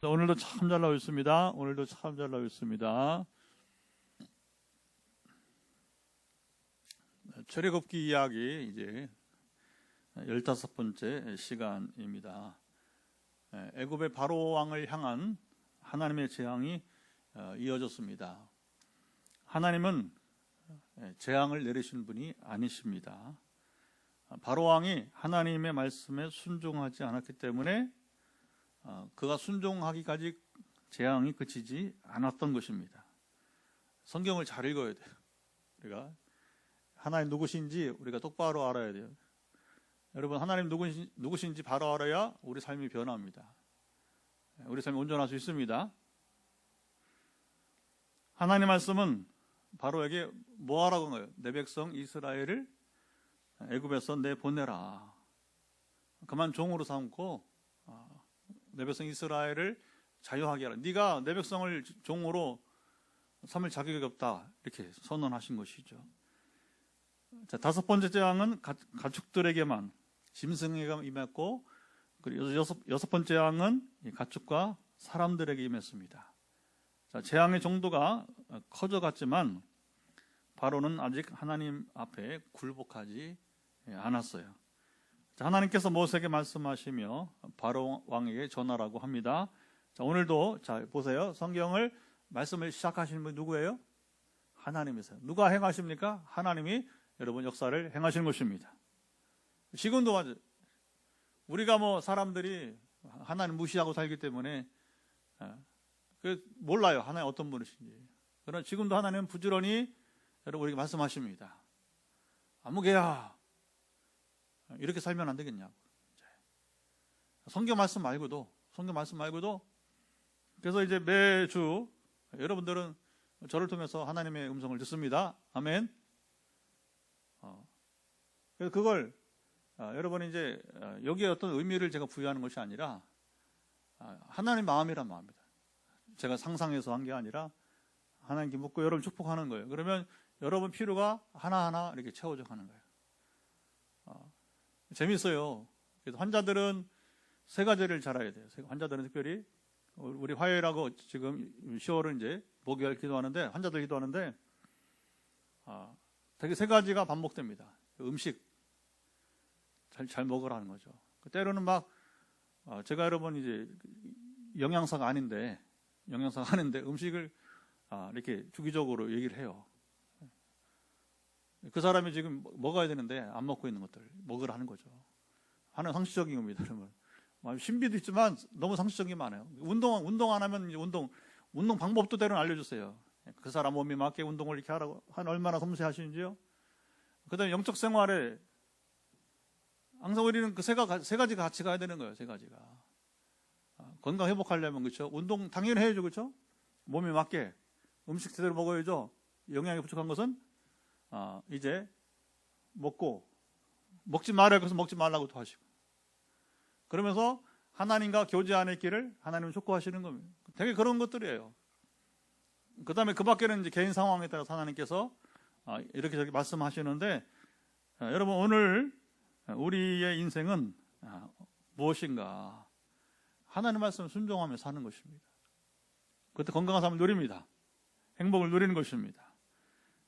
오늘도 참 잘 나와 있습니다. 오늘도 참 잘 나와 있습니다. 출애굽기 이야기 이제 15번째 시간입니다. 애굽의 바로 왕을 향한 하나님의 재앙이 이어졌습니다. 하나님은 재앙을 내리신 분이 아니십니다. 바로 왕이 하나님의 말씀에 순종하지 않았기 때문에 그가 순종하기까지 재앙이 그치지 않았던 것입니다. 성경을 잘 읽어야 돼요. 우리가 하나님 누구신지 우리가 똑바로 알아야 돼요. 여러분, 하나님 누구신지 바로 알아야 우리 삶이 변합니다. 우리 삶이 온전할 수 있습니다. 하나님 말씀은 바로에게 뭐 하라고 한 거예요? 내 백성 이스라엘을 애굽에서 내보내라. 그만 종으로 삼고 내 백성 이스라엘을 자유하게 하라. 네가 내 백성을 종으로 삼을 자격이 없다. 이렇게 선언하신 것이죠. 자, 다섯 번째 재앙은 가축들에게만 짐승에게 임했고, 그리고 여섯 번째 재앙은 가축과 사람들에게 임했습니다. 자, 재앙의 정도가 커져갔지만 바로는 아직 하나님 앞에 굴복하지 않았어요. 자, 하나님께서 모세에게 말씀하시며 바로 왕에게 전하라고 합니다. 자, 오늘도 자 보세요. 성경을 말씀을 시작하시는 분이 누구예요? 하나님이세요. 누가 행하십니까? 하나님이 여러분 역사를 행하시는 것입니다. 지금도 맞아요. 우리가 사람들이 하나님 무시하고 살기 때문에 몰라요. 하나님 어떤 분이신지. 그러나 지금도 하나님은 부지런히 여러분 우리에게 말씀하십니다. 아무개야 이렇게 살면 안 되겠냐고. 성경 말씀 말고도 그래서 이제 매주 여러분들은 저를 통해서 하나님의 음성을 듣습니다. 아멘. 그래서 그걸 여러분이 이제 여기에 어떤 의미를 제가 부여하는 것이 아니라 하나님 마음이란 마음입니다. 제가 상상해서 한 게 아니라 하나님께 묻고 여러분 축복하는 거예요. 그러면 여러분 필요가 하나하나 이렇게 채워져 가는 거예요. 재밌어요. 그래서 환자들은 세 가지를 잘 알아야 돼요. 환자들은 특별히 우리 화요일하고 지금 10월은 이제 목요일 기도하는데 환자들 기도하는데 되게 세 가지가 반복됩니다. 음식 잘 먹으라는 거죠. 때로는 제가 여러분 이제 영양사가 아닌데 음식을 이렇게 주기적으로 얘기를 해요. 그 사람이 지금 먹어야 되는데 안 먹고 있는 것들 먹으라는 거죠. 하나는 상식적인 겁니다, 여러분. 신비도 있지만 너무 상식적인 게 많아요. 운동 안 하면 이제 운동 방법도 때로는 알려주세요. 그 사람 몸에 맞게 운동을 이렇게 하라고 얼마나 섬세히 하시는지요. 그다음에 영적 생활에 항상 우리는 그 세 가지가 같이 가야 되는 거예요. 세 가지가 건강 회복하려면 그렇죠. 운동 당연히 해야죠, 그렇죠. 몸에 맞게 음식 제대로 먹어야죠. 영양이 부족한 것은 이제 먹지 말아야 해서 먹지 말라고도 하시고, 그러면서 하나님과 교제 안의 길을 하나님은 촉구하시는 겁니다. 되게 그런 것들이에요. 그 다음에 그 밖에는 이제 개인 상황에 따라서 하나님께서 이렇게 저렇게 말씀하시는데, 여러분 오늘 우리의 인생은 무엇인가? 하나님 말씀을 순종하며 사는 것입니다. 그때 건강한 삶을 누립니다. 행복을 누리는 것입니다.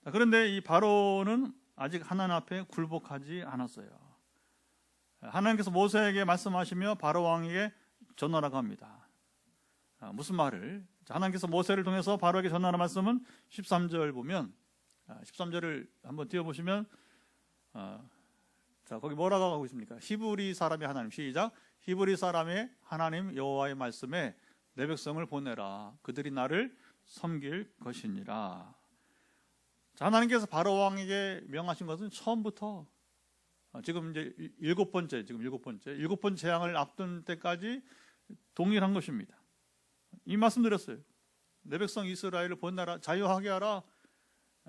그런데 이 바로는 아직 하나님 앞에 굴복하지 않았어요. 하나님께서 모세에게 말씀하시며 바로 왕에게 전하라고 합니다. 무슨 말을? 하나님께서 모세를 통해서 바로에게 전하는 말씀은 13절 보면 13절을 한번 띄워보시면 자, 거기 뭐라고 하고 있습니까? 히브리 사람의 하나님, 시작. 히브리 사람의 하나님 여호와의 말씀에 내 백성을 보내라. 그들이 나를 섬길 것이니라. 자, 하나님께서 바로 왕에게 명하신 것은 처음부터 지금 이제 일곱 번째 재앙을 앞둔 때까지 동일한 것입니다. 이 말씀 드렸어요. 내 백성 이스라엘을 보내라. 자유하게 하라.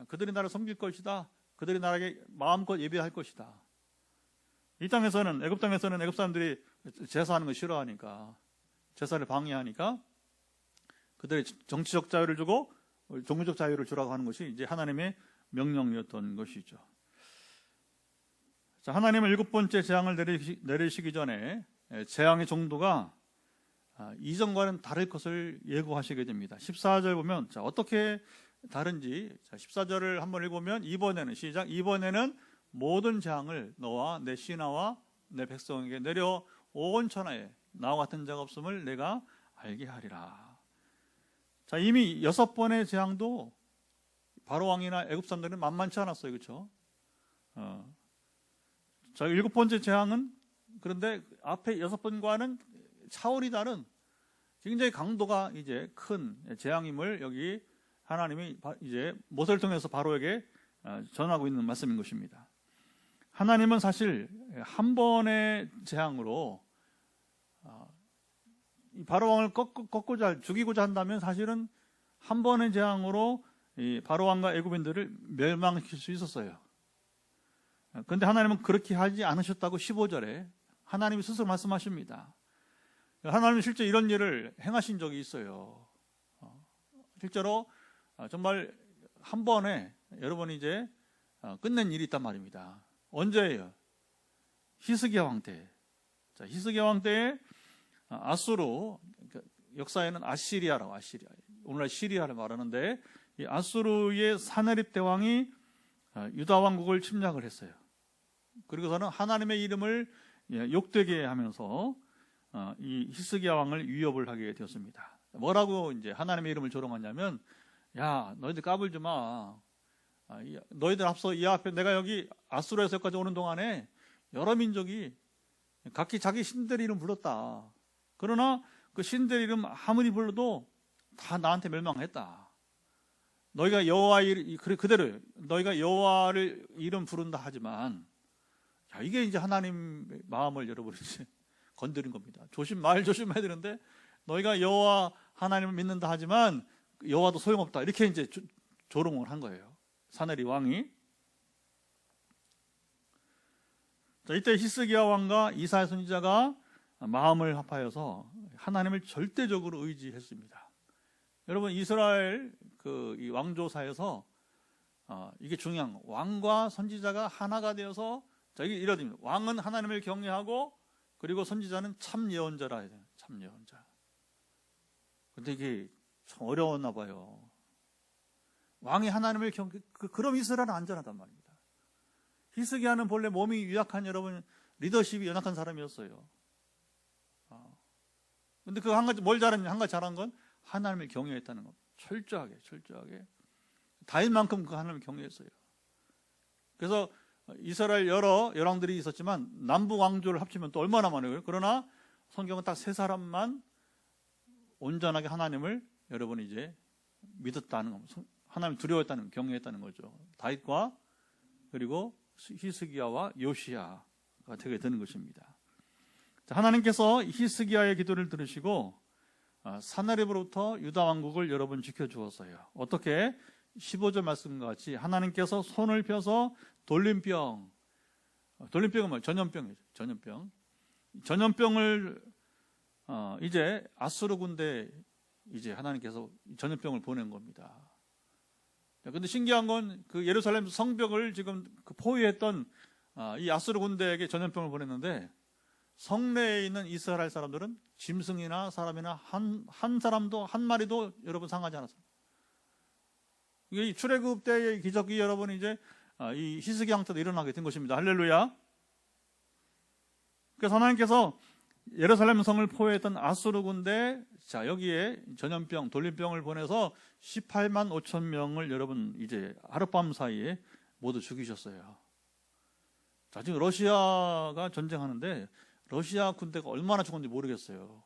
그들이 나를 섬길 것이다. 그들이 나에게 마음껏 예배할 것이다. 이 땅에서는 애굽 사람들이 제사하는 거 싫어하니까, 제사를 방해하니까 그들의 정치적 자유를 주고 종교적 자유를 주라고 하는 것이 이제 하나님의 명령이었던 것이죠. 자, 하나님은 일곱 번째 재앙을 내리시기 전에 재앙의 정도가 이전과는 다를 것을 예고하시게 됩니다. 14절 보면 자, 어떻게 다른지 14절을 한번 읽으면 이번에는 시작. 이번에는 모든 재앙을 너와 내 신하와 내 백성에게 내려 온 천하에 나와 같은 자가 없음을 내가 알게 하리라. 자, 이미 6번의 재앙도 바로 왕이나 애굽 사람들은 만만치 않았어요. 그렇죠? 자, 7번째 재앙은 그런데 앞에 6번과는 차원이 다른 굉장히 강도가 이제 큰 재앙임을 여기 하나님이 이제 모세를 통해서 바로에게 전하고 있는 말씀인 것입니다. 하나님은 사실 한 번의 재앙으로 바로 왕을 꺾고자 죽이고자 한다면 사실은 한 번의 재앙으로 이 바로 왕과 애굽인들을 멸망시킬 수 있었어요. 그런데 하나님은 그렇게 하지 않으셨다고 15절에 하나님이 스스로 말씀하십니다. 하나님은 실제 이런 일을 행하신 적이 있어요. 실제로 정말 한 번에 여러분이 이제 끝낸 일이 있단 말입니다. 언제예요? 히스기야 왕 때. 자, 히스기야 왕 때에 아수르, 역사에는 아시리아라고, 아시리아, 오늘날 시리아를 말하는데 이 아수르의 사네립 대왕이 유다 왕국을 침략을 했어요. 그리고서는 하나님의 이름을 욕되게 하면서 이 히스기야 왕을 위협을 하게 되었습니다. 뭐라고 이제 하나님의 이름을 조롱하냐면, 야, 너희들 까불지 마. 너희들 앞서 이 앞에 내가 여기 아수르에서까지 오는 동안에 여러 민족이 각기 자기 신들 이름 불렀다. 그러나 그 신들 이름 아무리 불러도 다 나한테 멸망했다. 너희가 여호와 이름 그대로 너희가 여호와를 이름 부른다 하지만, 야, 이게 이제 하나님 마음을 여러분이 이제 건드린 겁니다. 말 조심해야 되는데 너희가 여호와 하나님을 믿는다 하지만 여호와도 소용없다. 이렇게 이제 조롱을 한 거예요. 사네립 왕이. 자, 이때 히스기야 왕과 이사야 선지자가 마음을 합하여서 하나님을 절대적으로 의지했습니다. 여러분, 이스라엘 이 왕조사에서 이게 중요한 거. 왕과 선지자가 하나가 되어서, 자, 이게 이러됩니다. 왕은 하나님을 경외하고 그리고 선지자는 참 예언자라 해야 돼요. 참 예언자. 근데 이게 참 어려웠나 봐요. 왕이 하나님을 그럼 이스라엘은 안전하단 말입니다. 히스기야는 본래 몸이 유약한, 여러분, 리더십이 연약한 사람이었어요. 근데 그 한 가지, 뭘 잘했냐? 한 가지 잘한 건 하나님을 경외했다는 겁니다. 철저하게. 다윗만큼 그 하나님을 경외했어요. 그래서 이스라엘 여러 열왕들이 있었지만 남북 왕조를 합치면 또 얼마나 많아요. 그러나 성경은 딱 3사람만 온전하게 하나님을 여러분이 이제 믿었다는 겁니다. 하나님을 두려워했다는, 경외했다는 거죠. 다윗과 그리고 히스기야와 요시야가 되게 되는 것입니다. 자, 하나님께서 히스기야의 기도를 들으시고 사나립으로부터 유다 왕국을 여러분 지켜주었어요. 어떻게? 15절 말씀과 같이 하나님께서 손을 펴서 돌림병은 뭐예요? 전염병이죠. 전염병을 이제 아수르 군대 이제 하나님께서 전염병을 보낸 겁니다. 근데 신기한 건 그 예루살렘 성벽을 지금 포위했던 이 아수르 군대에게 전염병을 보냈는데, 성내에 있는 이스라엘 사람들은 짐승이나 사람이나 한 사람도, 한 마리도 여러분 상하지 않았습니다. 이게 출애굽 때의 기적이 여러분 이제 이 히스기야 왕 때도 일어나게 된 것입니다. 할렐루야. 그래서 하나님께서 예루살렘 성을 포위했던 아수르 군대, 자, 여기에 전염병, 돌림병을 보내서 18만 5천 명을 여러분 이제 하룻밤 사이에 모두 죽이셨어요. 자, 지금 러시아가 전쟁하는데 러시아 군대가 얼마나 죽었는지 모르겠어요.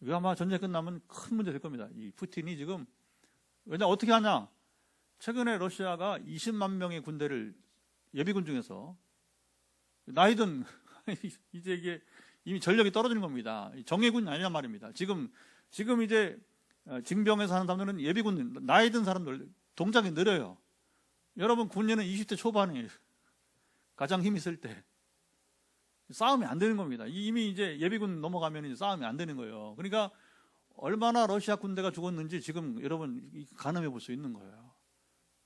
이거 아마 전쟁 끝나면 큰 문제 될 겁니다. 이 푸틴이 지금, 왜냐, 어떻게 하냐? 최근에 러시아가 20만 명의 군대를, 예비군 중에서 나이든 이제 이게 이미 전력이 떨어지는 겁니다. 정예군이 아니란 말입니다. 지금 이제 징병에서 하는 사람들은 예비군, 나이 든 사람들 동작이 느려요. 여러분, 군인은 20대 초반에 가장 힘이 쓸 때 싸움이 안 되는 겁니다. 이미 이제 예비군 넘어가면 이제 싸움이 안 되는 거예요. 그러니까 얼마나 러시아 군대가 죽었는지 지금 여러분 가늠해 볼 수 있는 거예요.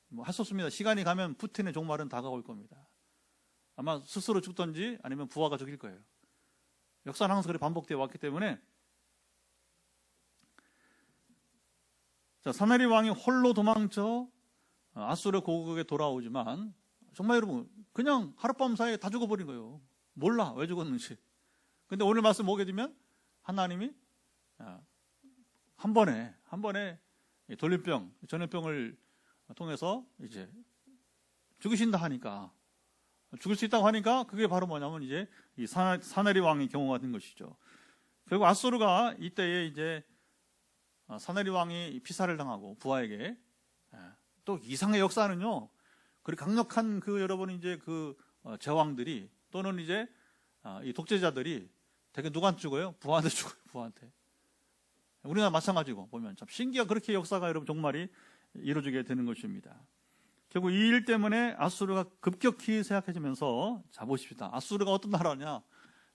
뭐 할 수 없습니다. 시간이 가면 푸틴의 종말은 다가올 겁니다. 아마 스스로 죽든지 아니면 부하가 죽일 거예요. 역사는 항상 그렇게 반복되어 왔기 때문에 자, 사내리 왕이 홀로 도망쳐 아수르 고국에 돌아오지만 정말 여러분 그냥 하룻밤 사이에 다 죽어버린 거예요. 몰라 왜 죽었는지. 근데 오늘 말씀 보게 되면 하나님이 한 번에 돌림병, 전염병을 통해서 이제 죽으신다 하니까, 죽을 수 있다고 하니까 그게 바로 뭐냐면 이제 이 사내리 왕의 경우가 된 것이죠. 결국 아수르가 이때에 이제 사내리 왕이 피살을 당하고 부하에게, 또 이상의 역사는요, 그리 강력한 여러분 이제 제왕들이 또는 이제 이 독재자들이 되게 누구한테 죽어요? 부하한테 죽어요. 부하한테. 우리나라 마찬가지고 보면 참 신기한 그렇게 역사가 여러분 종말이 이루어지게 되는 것입니다. 결국 이 일 때문에 아수르가 급격히 쇠약해지면서, 자 보십시다. 아수르가 어떤 나라냐?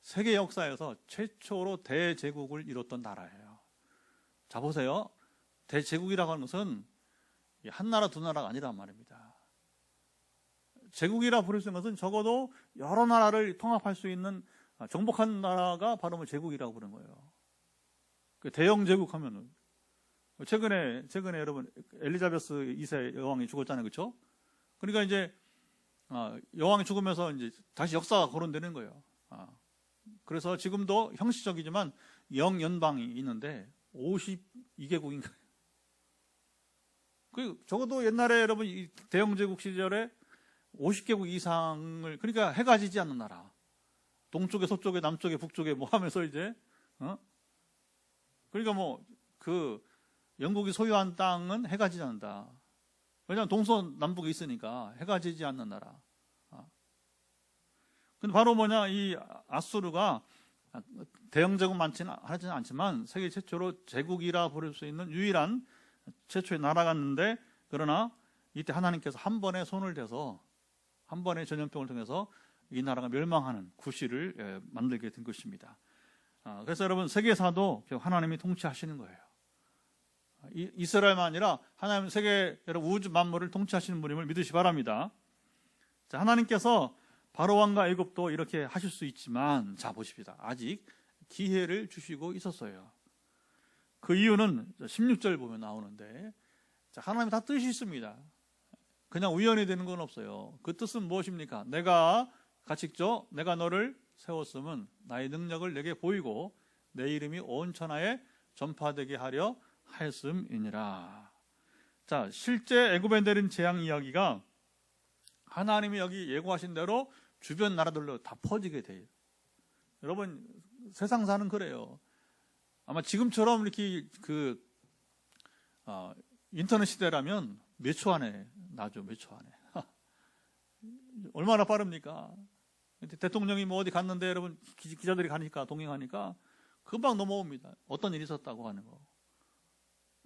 세계 역사에서 최초로 대제국을 이뤘던 나라예요. 자 보세요. 대제국이라고 하는 것은 한 나라 두 나라가 아니란 말입니다. 제국이라 부를 수 있는 것은 적어도 여러 나라를 통합할 수 있는 정복한 나라가 바로 제국이라고 부르는 거예요. 대영 제국 하면은 최근에 여러분 엘리자베스 2세 여왕이 죽었잖아요, 그렇죠? 그러니까 이제 여왕이 죽으면서 이제 다시 역사가 거론되는 거예요. 그래서 지금도 형식적이지만 영연방이 있는데 52개국인가요? 적어도 옛날에 여러분 이 대영 제국 시절에 50개국 이상을, 그러니까 해가 지지 않는 나라, 동쪽에 서쪽에 남쪽에 북쪽에 뭐 하면서 이제 그러니까 영국이 소유한 땅은 해가 지지 않는다. 왜냐하면 동서남북에 있으니까 해가 지지 않는 나라. 근데 바로 이 아수르가 대영 제국 많지는 않지만 세계 최초로 제국이라 부를 수 있는 유일한 최초의 나라갔는데, 그러나 이때 하나님께서 한 번에 손을 대서 한 번의 전염병을 통해서 이 나라가 멸망하는 구실을 만들게 된 것입니다. 그래서 여러분 세계사도 하나님이 통치하시는 거예요. 이스라엘만 아니라 하나님 세계 여러분 우주 만물을 통치하시는 분임을 믿으시 바랍니다. 자, 하나님께서 바로왕과 애굽도 이렇게 하실 수 있지만, 자 보십시다. 아직 기회를 주시고 있었어요. 그 이유는 16절 보면 나오는데, 자, 하나님 다 뜻이 있습니다. 그냥 우연히 되는 건 없어요. 그 뜻은 무엇입니까? 내가 가축죠. 내가 너를 세웠음은 나의 능력을 내게 보이고 내 이름이 온 천하에 전파되게 하려 하였음이니라. 자, 실제 애굽에 내린 재앙 이야기가 하나님이 여기 예고하신 대로 주변 나라들로 다 퍼지게 돼요. 여러분 세상사는 그래요. 아마 지금처럼 이렇게 인터넷 시대라면 몇 초 안에 나죠. 몇 초 안에. 얼마나 빠릅니까? 대통령이 어디 갔는데 여러분 기자들이 가니까 동행하니까 금방 넘어옵니다. 어떤 일이 있었다고 하는 거.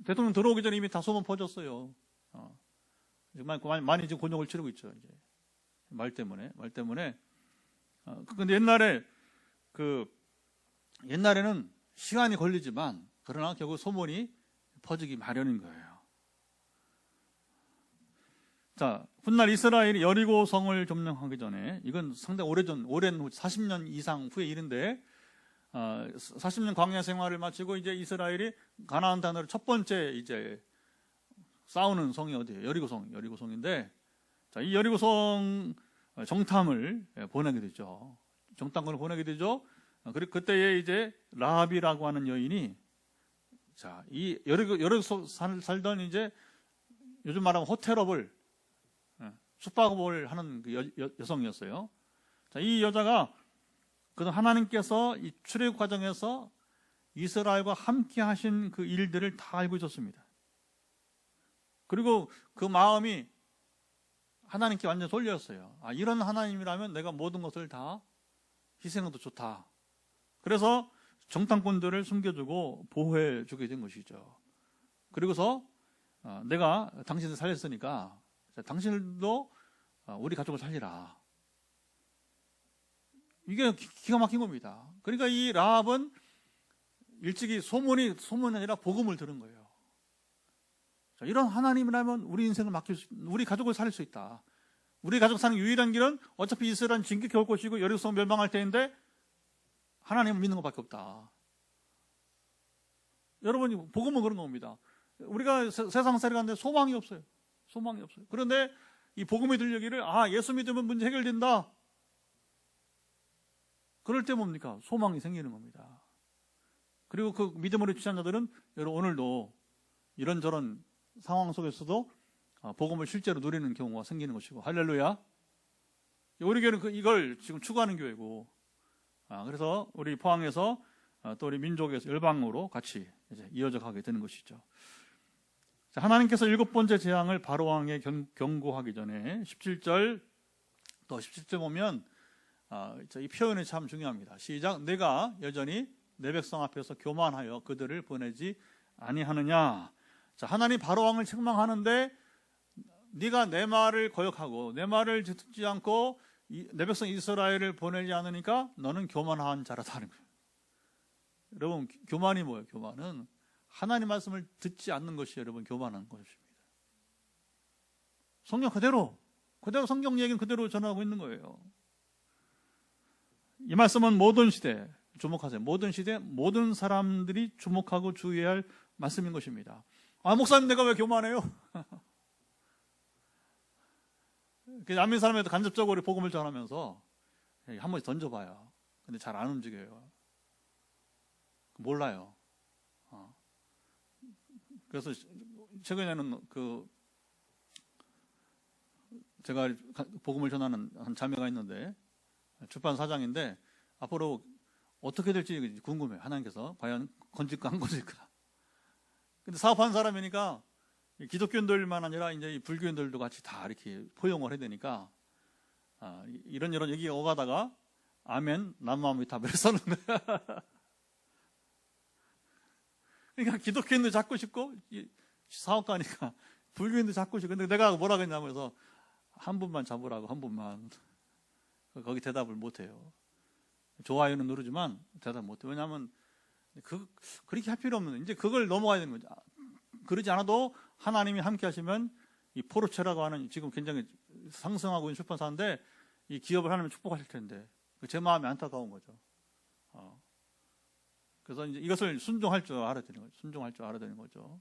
대통령 들어오기 전에 이미 다 소문 퍼졌어요. 많이 지금 곤욕을 치르고 있죠. 이제 말 때문에. 근데 옛날에는 시간이 걸리지만 그러나 결국 소문이 퍼지기 마련인 거예요. 자, 훗날 이스라엘이 여리고 성을 점령하기 전에, 이건 상당히 오랜 40년 이상 후의 일인데, 40년 광야 생활을 마치고 이제 이스라엘이 가나안 땅으로 첫 번째 이제 싸우는 성이 어디예요? 여리고성인데, 자, 이 여리고성 정탐을 보내게 되죠. 정탐꾼을 보내게 되죠. 그리고 그때에 이제 라합이라고 하는 여인이, 자, 이 여리고 살던 이제 요즘 말하면 호텔업을 숙박업을 하는 여성이었어요. 자, 이 여자가 하나님께서 이 출애굽 과정에서 이스라엘과 함께 하신 그 일들을 다 알고 있었습니다. 그리고 그 마음이 하나님께 완전 쏠렸어요. 이런 하나님이라면 내가 모든 것을 다 희생해도 좋다. 그래서 정탐꾼들을 숨겨주고 보호해주게 된 것이죠. 그리고서 내가 당신을 살렸으니까 당신들도 우리 가족을 살리라. 이게 기가 막힌 겁니다. 그러니까 이 라합은 일찍이 소문이 아니라 복음을 들은 거예요. 자, 이런 하나님이라면 우리 인생을 우리 가족을 살릴 수 있다. 우리 가족 사는 유일한 길은 어차피 이스라엘은 진격해 올 것이고 여리고성 멸망할 때인데 하나님을 믿는 것밖에 없다. 여러분이 복음은 그런 겁니다. 우리가 세상 살아가는데 소망이 없어요. 소망이 없어요. 그런데 이 복음이 들려기를 예수 믿으면 문제 해결된다. 그럴 때 뭡니까? 소망이 생기는 겁니다. 그리고 그 믿음으로 취한 자들은 여러분 오늘도 이런저런 상황 속에서도 복음을 실제로 누리는 경우가 생기는 것이고, 할렐루야. 우리 교회는 이걸 지금 추구하는 교회고, 그래서 우리 포항에서 또 우리 민족에서 열방으로 같이 이제 이어져 가게 되는 것이죠. 자, 하나님께서 7번째 재앙을 바로왕에 경고하기 전에 17절 또 17절 보면 이 표현이 참 중요합니다. 시작. 내가 여전히 내 백성 앞에서 교만하여 그들을 보내지 아니하느냐. 자, 하나님 바로왕을 책망하는데 네가 내 말을 거역하고 내 말을 듣지 않고 내 백성 이스라엘을 보내지 않으니까 너는 교만한 자라다 하는 거예요. 여러분, 교만이 뭐예요? 교만은 하나님 말씀을 듣지 않는 것이 여러분 교만한 것입니다. 성경 그대로 성경 얘기는 그대로 전하고 있는 거예요. 이 말씀은 모든 시대, 주목하세요. 모든 시대 모든 사람들이 주목하고 주의해야 할 말씀인 것입니다. 목사님 내가 왜 교만해요? 안민 사람에도 간접적으로 복음을 전하면서 한 번씩 던져봐요. 근데 잘 안 움직여요. 몰라요. 그래서 최근에는 제가 복음을 전하는 한 자매가 있는데 출판 사장인데 앞으로 어떻게 될지 궁금해요. 하나님께서 과연 건질까 안 건질까. 근데 사업하는 사람이니까 기독교인들만 아니라 이제 이 불교인들도 같이 다 이렇게 포용을 해야 되니까 이런 얘기가 오가다가 아멘 남마음이 답을 써는 거야. 그러니까 기독교인도 잡고 싶고 사업가니까 불교인도 잡고 싶고, 근데 내가 뭐라 그랬냐면 그래서 한 분만 잡으라고, 한 분만. 거기 대답을 못해요. 좋아요는 누르지만 대답 못해요. 왜냐하면 그렇게 할 필요 없는, 이제 그걸 넘어가야 되는 거죠. 그러지 않아도 하나님이 함께 하시면 이 포르체라고 하는 지금 굉장히 상승하고 있는 출판사인데 이 기업을 하나님 축복하실 텐데 제 마음이 안타까운 거죠. 그래서 이제 이것을 순종할 줄 알아야 되는 거죠. 순종할 줄 알아야 되는 거죠.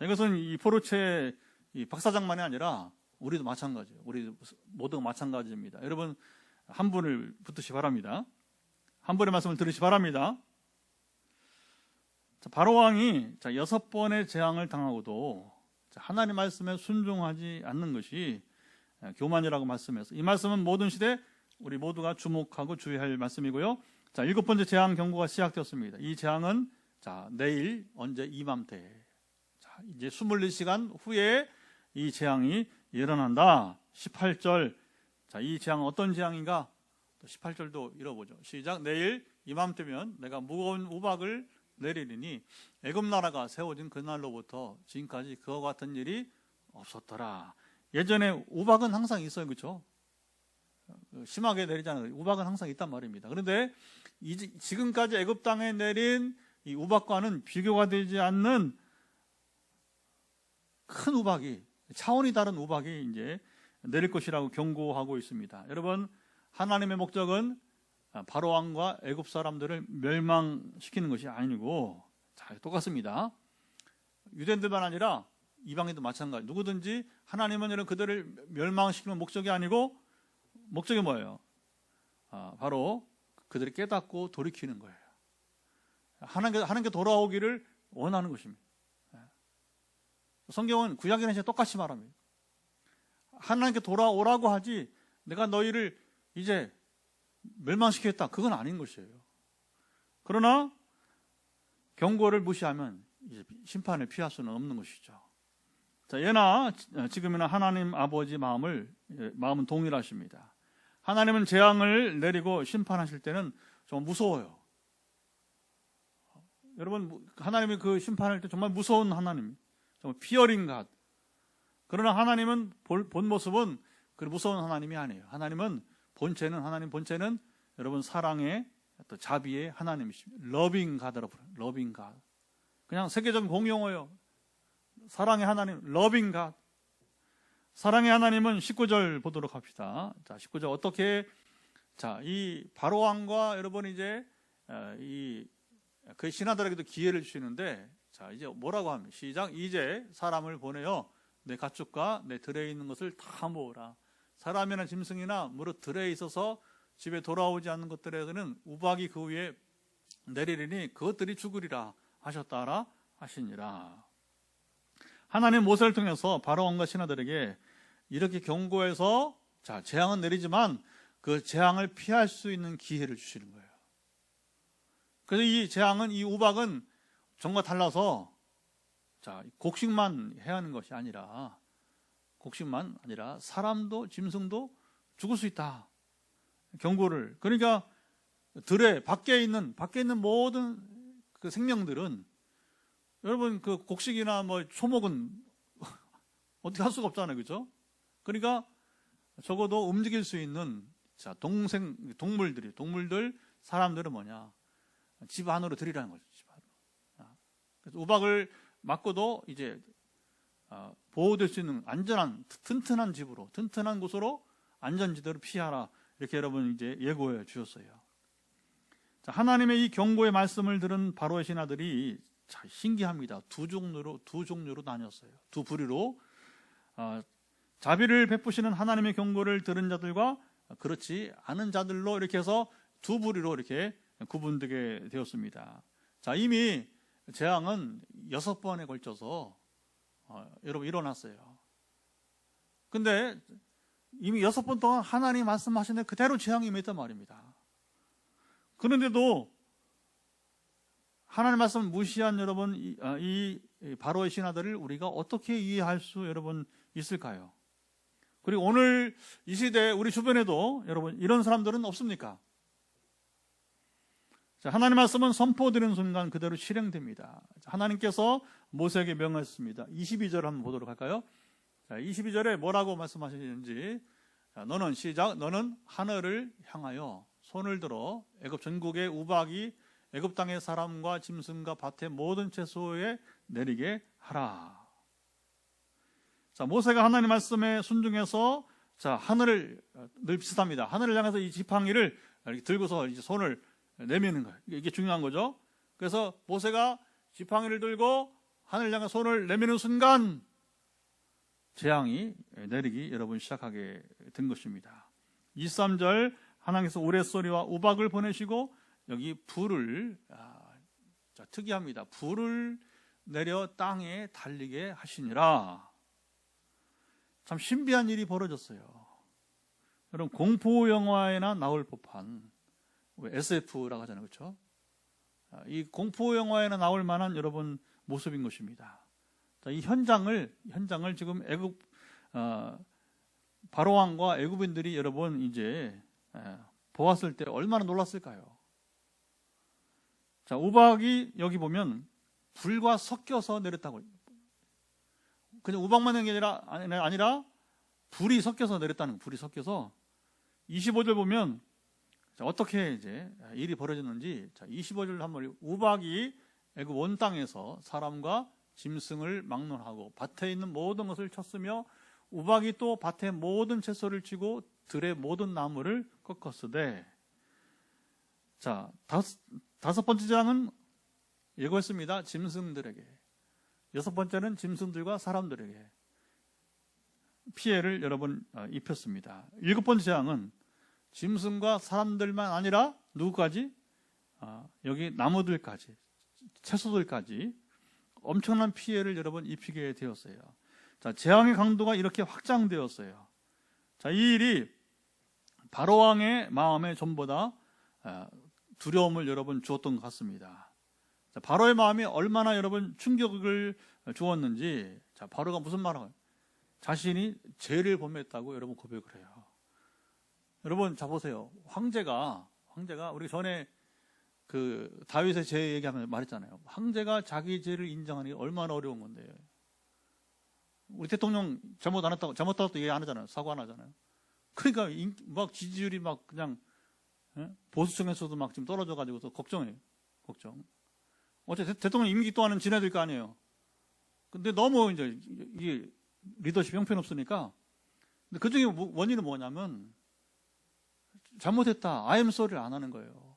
이것은 이 포르체 이 박사장만이 아니라 우리도 마찬가지예요. 우리 모두 마찬가지입니다. 여러분 한 분을 붙드시 바랍니다. 한 분의 말씀을 들으시 바랍니다. 바로왕이 6번의 재앙을 당하고도 하나님 말씀에 순종하지 않는 것이 교만이라고 말씀해서 이 말씀은 모든 시대 우리 모두가 주목하고 주의할 말씀이고요. 7번째 재앙 경고가 시작되었습니다. 이 재앙은 내일 언제 이맘때 이제 24시간 후에 이 재앙이 일어난다. 18절. 이 재앙은 어떤 재앙인가? 또 18절도 읽어보죠. 시작. 내일 이맘때면 내가 무거운 우박을 내리리니 애굽 나라가 세워진 그날로부터 지금까지 그와 같은 일이 없었더라. 예전에 우박은 항상 있어요. 그렇죠? 심하게 내리잖아요. 우박은 항상 있단 말입니다. 그런데 지금까지 애굽 땅에 내린 이 우박과는 비교가 되지 않는 큰 우박이, 차원이 다른 우박이 이제 내릴 것이라고 경고하고 있습니다. 여러분, 하나님의 목적은 바로왕과 애굽 사람들을 멸망시키는 것이 아니고 똑같습니다. 유대인들만 아니라 이방인도 마찬가지. 누구든지 하나님은 여러분 그들을 멸망시키는 목적이 아니고 목적이 뭐예요? 바로 그들이 깨닫고 돌이키는 거예요. 하나님께 돌아오기를 원하는 것입니다. 성경은 구약이나 신약 똑같이 말합니다. 하나님께 돌아오라고 하지 내가 너희를 이제 멸망시키겠다, 그건 아닌 것이에요. 그러나 경고를 무시하면 이제 심판을 피할 수는 없는 것이죠. 예나 지금이나 하나님 아버지 마음은 동일하십니다. 하나님은 재앙을 내리고 심판하실 때는 좀 무서워요. 여러분, 하나님이 그 심판할 때 정말 무서운 하나님, 정말 피어린 갓. 그러나 하나님은 본 모습은 그 무서운 하나님이 아니에요. 하나님 본체는 여러분 사랑의 또 자비의 하나님이십니다. 러빙 갓이라고 불러요. 러빙 갓. 그냥 세계적인 공용어예요. 사랑의 하나님, 러빙 갓. 사랑의 하나님은 19절 보도록 합시다. 19절 어떻게, 이 바로왕과 여러분 이제 그 신하들에게도 기회를 주시는데, 자, 이제 뭐라고 하면 시작. 이제 사람을 보내어 내 가축과 내 들에 있는 것을 다 모으라. 사람이나 짐승이나 무릇 들에 있어서 집에 돌아오지 않는 것들에게는 우박이 그 위에 내리리니 그것들이 죽으리라 하셨다라 하시니라. 하나님 모세를 통해서 바로왕과 신하들에게 이렇게 경고해서 자, 재앙은 내리지만 그 재앙을 피할 수 있는 기회를 주시는 거예요. 그래서 이 재앙은, 이 우박은 전과 달라서 자, 곡식만 해야 하는 것이 아니라, 곡식만 아니라 사람도 짐승도 죽을 수 있다. 경고를. 그러니까 들에 밖에 있는 모든 그 생명들은, 여러분 그 곡식이나 뭐 초목은 어떻게 할 수가 없잖아요, 그렇죠? 그러니까 적어도 움직일 수 있는 자, 동물들, 사람들은 뭐냐? 집 안으로 들이라는 거죠. 집 안으로. 그래서 우박을 맞고도 이제 보호될 수 있는 안전한, 튼튼한 집으로, 튼튼한 곳으로 안전지대로 피하라. 이렇게 여러분 이제 예고해 주셨어요. 자, 하나님의 이 경고의 말씀을 들은 바로의 신하들이 자, 신기합니다. 두 종류로 나뉘었어요. 두 부류로. 자비를 베푸시는 하나님의 경고를 들은 자들과 그렇지 않은 자들로 이렇게 해서 두 부류로 이렇게 구분되게 되었습니다. 자, 이미 재앙은 6번에 걸쳐서 여러분 일어났어요. 근데 이미 6번 동안 하나님 말씀하신 데 그대로 재앙이 임했단 말입니다. 그런데도 하나님 말씀을 무시한 여러분 이 바로의 신하들을 우리가 어떻게 이해할 수 여러분 있을까요? 그리고 오늘 이 시대에 우리 주변에도 여러분 이런 사람들은 없습니까? 자, 하나님 말씀은 선포되는 순간 그대로 실행됩니다. 하나님께서 모세에게 명하셨습니다. 22절 한번 보도록 할까요? 자, 22절에 뭐라고 말씀하시는지. 자, 너는 하늘을 향하여 손을 들어 애굽 전국의 우박이 애굽 땅의 사람과 짐승과 밭의 모든 채소에 내리게 하라. 자, 모세가 하나님 말씀에 순종해서 자, 하늘을 늘 비슷합니다. 하늘을 향해서 이 지팡이를 이렇게 들고서 이제 손을 내미는 거예요. 이게 중요한 거죠. 그래서 모세가 지팡이를 들고 하늘을 향해 손을 내미는 순간 재앙이 내리기 여러분 시작하게 된 것입니다. 23절 하나님께서 우레소리와 우박을 보내시고 여기 불을 특이합니다. 불을 내려 땅에 달리게 하시니라. 참 신비한 일이 벌어졌어요. 여러분 공포 영화에나 나올 법한 SF라고 하잖아요, 그렇죠? 이 공포 영화에나 나올 만한 여러분 모습인 것입니다. 자, 이 현장을 지금 애굽 바로 왕과 애굽인들이 여러분 이제 보았을 때 얼마나 놀랐을까요? 자, 우박이 여기 보면 불과 섞여서 내렸다고. 그냥 우박만 내는 게 아니라 불이 섞여서 내렸다는 거예요. 불이 섞여서 25절 보면 자, 어떻게 이제 일이 벌어졌는지. 자, 25절 한번 우박이 애굽 온 땅에서 사람과 짐승을 막론하고 밭에 있는 모든 것을 쳤으며 우박이 또 밭의 모든 채소를 치고 들의 모든 나무를 꺾었으되. 자, 다섯 번째 장은 예고했습니다. 짐승들에게. 6번째는 짐승들과 사람들에게 피해를 여러분 입혔습니다. 7번째 재앙은 짐승과 사람들만 아니라 누구까지? 여기 나무들까지, 채소들까지 엄청난 피해를 여러분 입히게 되었어요. 자, 재앙의 강도가 이렇게 확장되었어요. 자, 이 일이 바로왕의 마음에 전보다 두려움을 여러분 주었던 것 같습니다. 자, 바로의 마음이 얼마나 여러분 충격을 주었는지. 자, 바로가 무슨 말을 해요? 자신이 죄를 범했다고 여러분 고백을 해요. 여러분 자 보세요. 황제가 우리 전에 그 다윗의 죄 얘기하면 말했잖아요. 황제가 자기 죄를 인정하는 게 얼마나 어려운 건데. 우리 대통령 잘못했다고 얘기 안 하잖아요. 사과 안 하잖아요. 그러니까 막 지지율이 막 그냥 보수층에서도 막 지금 떨어져가지고서 걱정해요. 걱정. 어째 대통령 임기 동안은 지내야 될 거 아니에요. 근데 너무 이제 이게 리더십 형편없으니까. 근데 그 중에 원인은 뭐냐면 잘못했다. I am sorry를 안 하는 거예요.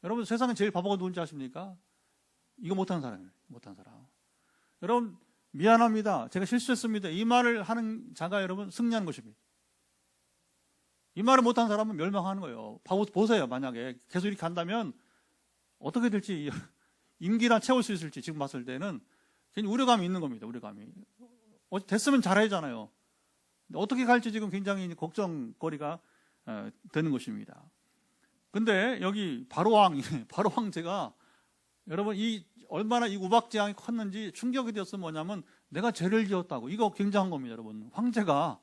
여러분 세상에 제일 바보가 누군지 아십니까? 이거 못하는 사람이에요. 못하는 사람. 여러분, 미안합니다. 제가 실수했습니다. 이 말을 하는 자가 여러분 승리하는 것입니다. 이 말을 못하는 사람은 멸망하는 거예요. 보세요. 만약에 계속 이렇게 간다면 어떻게 될지, 임기나 채울 수 있을지 지금 봤을 때는 굉장히 우려감이 있는 겁니다. 우려감이. 됐으면 잘해야잖아요. 어떻게 갈지 지금 굉장히 걱정거리가 되는 것입니다. 근데 여기 바로 황제가 여러분 얼마나 이 우박재앙이 컸는지 충격이 되었으면 뭐냐면 내가 죄를 지었다고. 이거 굉장한 겁니다, 여러분. 황제가